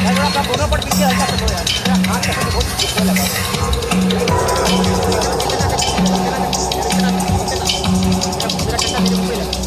यार आपका दोनों पर पीछे हल्का सा लो यार, मेरा हाथ कैसे बहुत दुखने लगा मेरा टंगा मेरे मुंह पे लगा।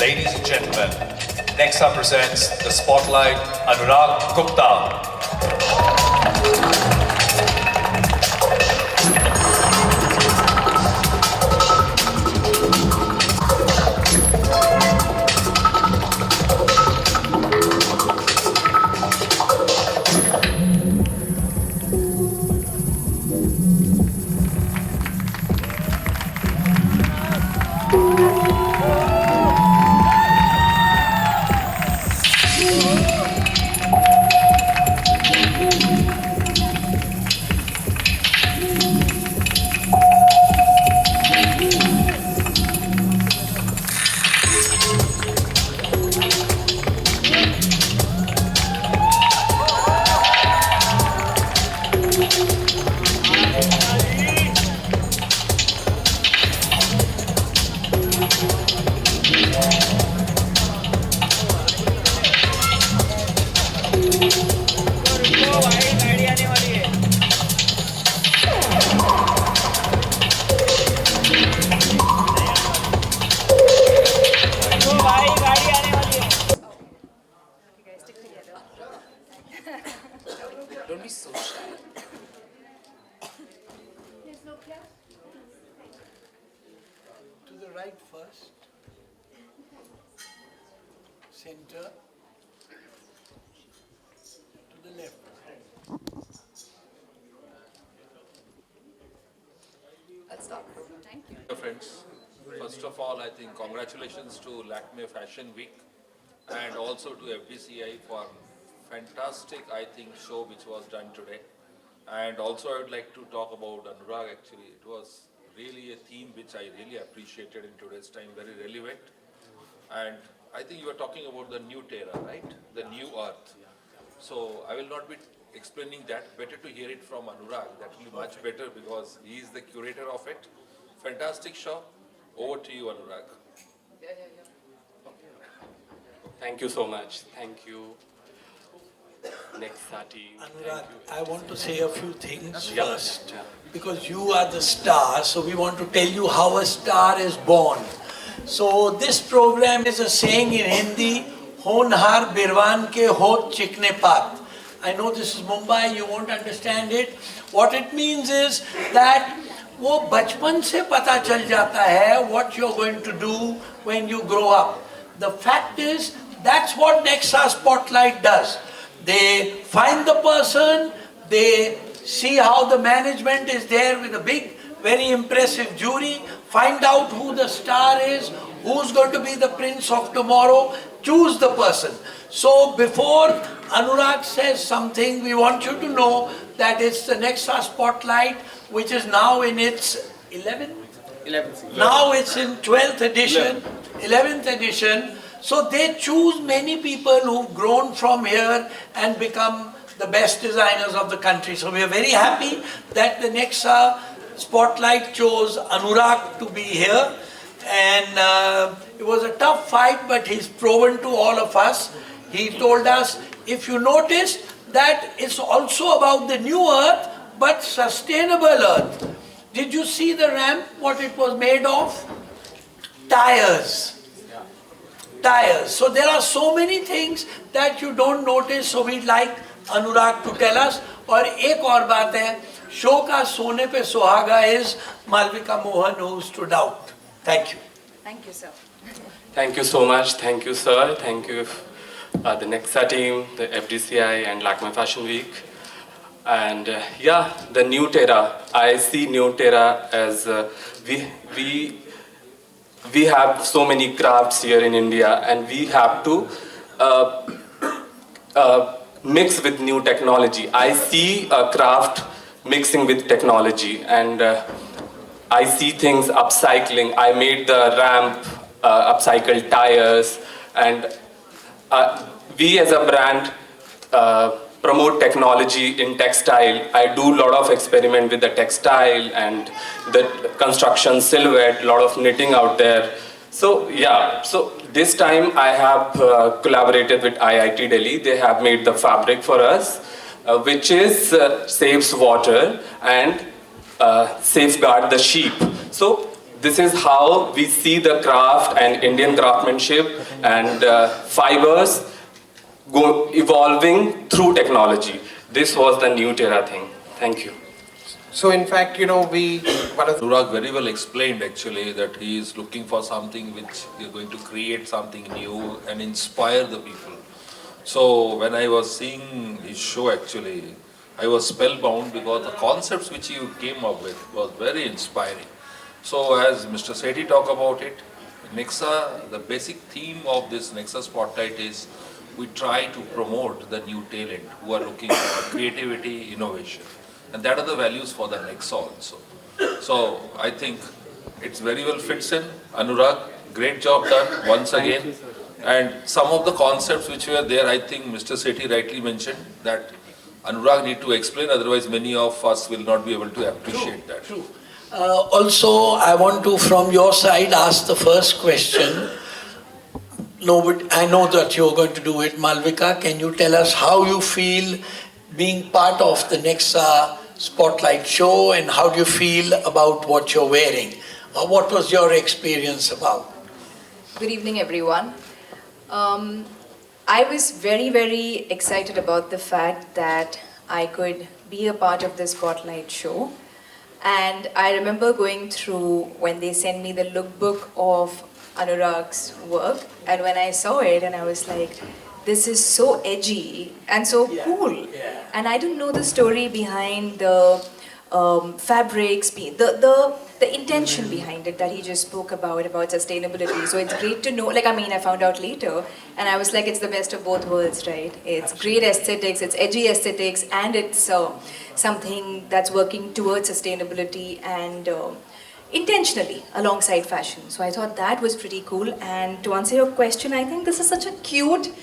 Ladies and gentlemen, next up presents the Spotlight Anurag Gupta. Don't be so shy. To the right first. Center. To the left. Let's start. Thank you. Dear friends, first of all, I think congratulations to Lakme Fashion Week and also to FDCI for fantastic, I think, show which was done today. And also I would like to talk about Anurag actually. It was really a theme which I really appreciated in today's time, very relevant. And I think you are talking about the new Terra, right? The new earth. So I will not be explaining that. Better to hear it from Anurag. That will be much better because he is the curator of it. Fantastic show. Over to you, Anurag. Thank you so much. Thank you. Next team. Anurag, I want to say a few things Yeah. first. Yeah. Because you are the star, so we want to tell you how a star is born. So this program is a saying in Hindi, Honhar Birwan ke hot chikne paat. I know this is Mumbai, you won't understand it. What it means is that वो बचपन से पता चल जाता है what you're going to do when you grow up. The fact is, that's what Nexa Spotlight does. They find the person, they see how the management is there with a big, very impressive jury, find out who the star is, who's going to be the prince of tomorrow, choose the person. So before Anurag says something, we want you to know that it's the Nexa Spotlight, which is now in its 11th? 11th. Now it's in 12th edition, 11th edition. So they choose many people who've grown from here and become the best designers of the country. So we are very happy that the Nexa Spotlight chose Anurag to be here. And it was a tough fight, but he's proven to all of us. He told us, if you notice, that it's also about the new earth, but sustainable earth. Did you see the ramp, what it was made of? Tires. Tires. So there are so many things that you don't notice, so we'd like Anurag to tell us. और एक और बात है, show का सोने पे सुहागा is Malavika Mohanan, who stood out. Thank you. Thank you, sir. Thank you so much. Thank you, sir. Thank you, the Nexa team, the FDCI, and Lakme Fashion Week. And yeah, the new Terra. I see new Terra as we have so many crafts here in India, and we have to mix with new technology. I see a craft mixing with technology, and I see things upcycling. I made the ramp, upcycled tires, and we as a brand promote technology in textile. I do a lot of experiment with the textile and the construction silhouette, a lot of knitting out there. So yeah, so this time I have collaborated with IIT Delhi. They have made the fabric for us, which is saves water and safeguard the sheep. So this is how we see the craft and Indian craftsmanship and fibers evolving through technology. This was the new Terra thing. Thank you. So in fact, one of Anurag very well explained actually that he is looking for something which we are going to create something new and inspire the people. So when I was seeing his show actually, I was spellbound because the concepts which you came up with was very inspiring. So as Mr. Sethi talked about it, Nexa, the basic theme of this Nexa Spotlight is we try to promote the new talent who are looking for creativity, innovation. And that are the values for the Nexa also. So I think it's very well fits in. Anurag, great job done once again. And some of the concepts which were there, I think Mr. Sethi rightly mentioned that Anurag need to explain, otherwise many of us will not be able to appreciate that. True. Also, I want to, from your side, ask the first question. No, but I know that you're going to do it. Malavika, can you tell us how you feel being part of the Nexa Spotlight show, and how do you feel about what you're wearing? What was your experience about? Good evening, everyone. I was very, very excited about the fact that I could be a part of this spotlight show. And I remember going through when they sent me the lookbook of Anurag's work, and when I saw it, and I was like, this is so edgy and so cool. Yeah. And I didn't know the story behind the fabrics, the intention behind it that he just spoke about sustainability. So it's great to know, like, I mean, I found out later, and I was like, it's the best of both worlds, right? It's great aesthetics, it's edgy aesthetics, and it's something that's working towards sustainability and intentionally alongside fashion. So I thought that was pretty cool. And to answer your question, I think this is such a cute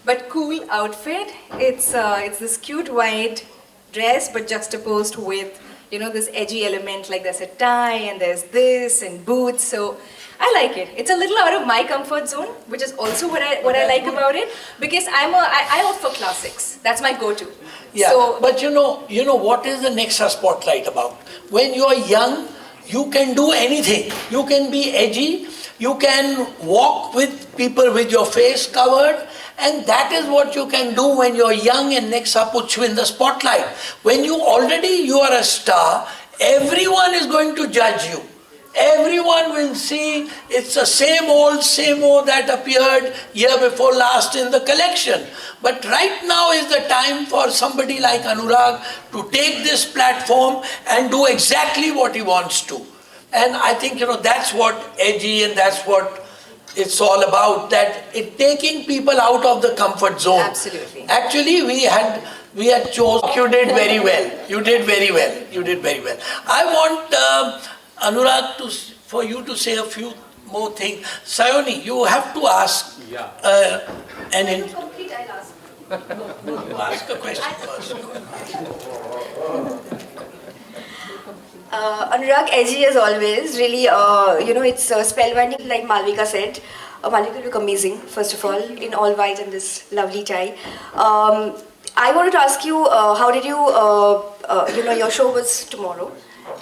but cool outfit. It's this cute white dress, but juxtaposed with, you know, this edgy element, like there's a tie and there's this and boots. So I like it. It's a little out of my comfort zone, which is also what I like about it, because I opt for classics. That's my go-to. Yeah, So, but you know what is the Nexa Spotlight about? When you're young, you can do anything. You can be edgy, you can walk with people with your face covered, and that is what you can do when you're young and Nexa puts you in the spotlight. When you are a star, everyone is going to judge you. Everyone will see it's the same old that appeared year before last in the collection. But right now is the time for somebody like Anurag to take this platform and do exactly what he wants to. And I think, that's what edgy and that's what it's all about, that it taking people out of the comfort zone. Absolutely. Actually, we had chosen. You did very well. You did very well. I want Anurag for you to say a few more things. Sayoni, you have to ask. Yeah. complete, I'll ask. No, ask a question first. Anurag, edgy as always, really, it's spellbinding, like Malavika said. Malavika look amazing, first of all, in all white and this lovely tie. I wanted to ask you, how did you, your show was tomorrow.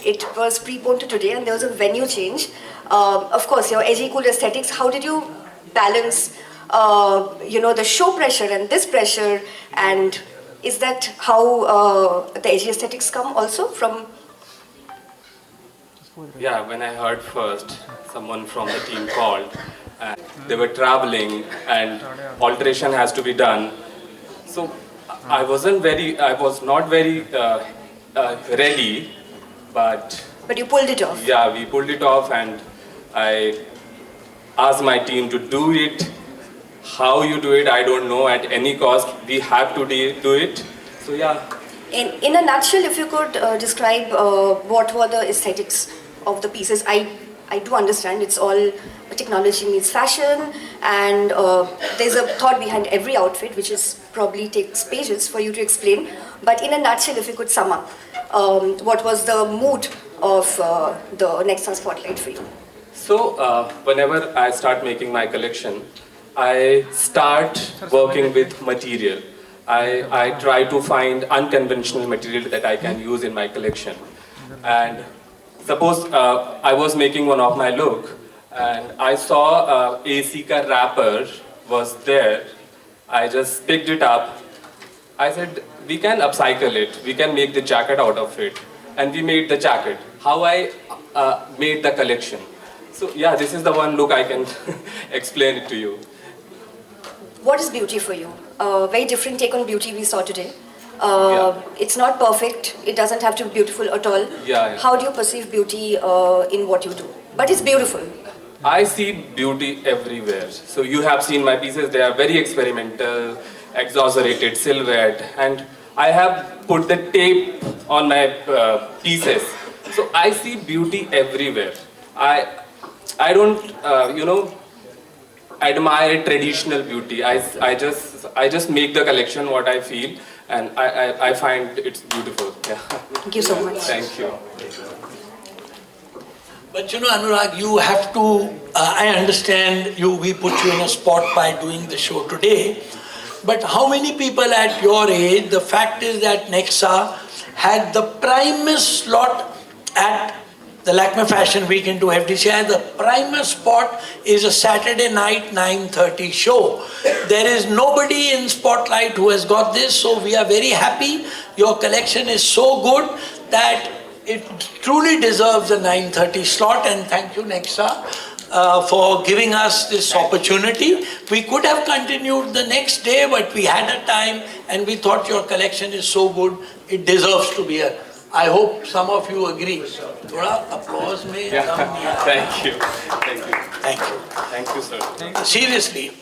It was preponed to today and there was a venue change. Of course, your edgy, cool aesthetics, how did you balance, the show pressure and this pressure, and is that how the edgy aesthetics come also from? Yeah, when I heard first, someone from the team called, and they were traveling and alteration has to be done. So I was not very ready, but you pulled it off. yeah, we pulled it off, and I asked my team to do it. How you do it, I don't know, at any cost, we have to do it. So yeah. In a nutshell, if you could describe what were the aesthetics of the pieces. I do understand it's all technology meets fashion, and there's a thought behind every outfit, which is probably takes pages for you to explain. But in a nutshell, if you could sum up, what was the mood of the Nexa Spotlight for you? So whenever I start making my collection, I start working with material. I try to find unconventional material that I can use in my collection. And suppose I was making one of my look, and I saw AC ka wrapper was there. I just picked it up. I said, we can upcycle it. We can make the jacket out of it. And we made the jacket. How I made the collection. So yeah, this is the one look I can explain it to you. What is beauty for you? Very different take on beauty we saw today. Yeah. It's not perfect. It doesn't have to be beautiful at all. Yeah. How do you perceive beauty in what you do? But it's beautiful. I see beauty everywhere. So you have seen my pieces. They are very experimental, exaggerated silhouette, and I have put the tape on my pieces. So I see beauty everywhere. I don't, admire traditional beauty. I just make the collection what I feel, and I find it's beautiful. Yeah. Thank you so much. Thank you. But Anurag, you have to, I understand we put you in a spot by doing the show today, but how many people at your age, the fact is that Nexa had the primest slot at the Lakme Fashion Week into FDCI. The primer spot is a Saturday night 9:30 show. There is nobody in Spotlight who has got this, so we are very happy. Your collection is so good that it truly deserves a 9:30 slot, and thank you, Nexa, for giving us this opportunity. We could have continued the next day, but we had a time and we thought your collection is so good, it deserves to be here. I hope some of you agree. Thoda applause mein dam nahi aata. Thank you. Thank you. Thank you. Thank you, sir. Seriously.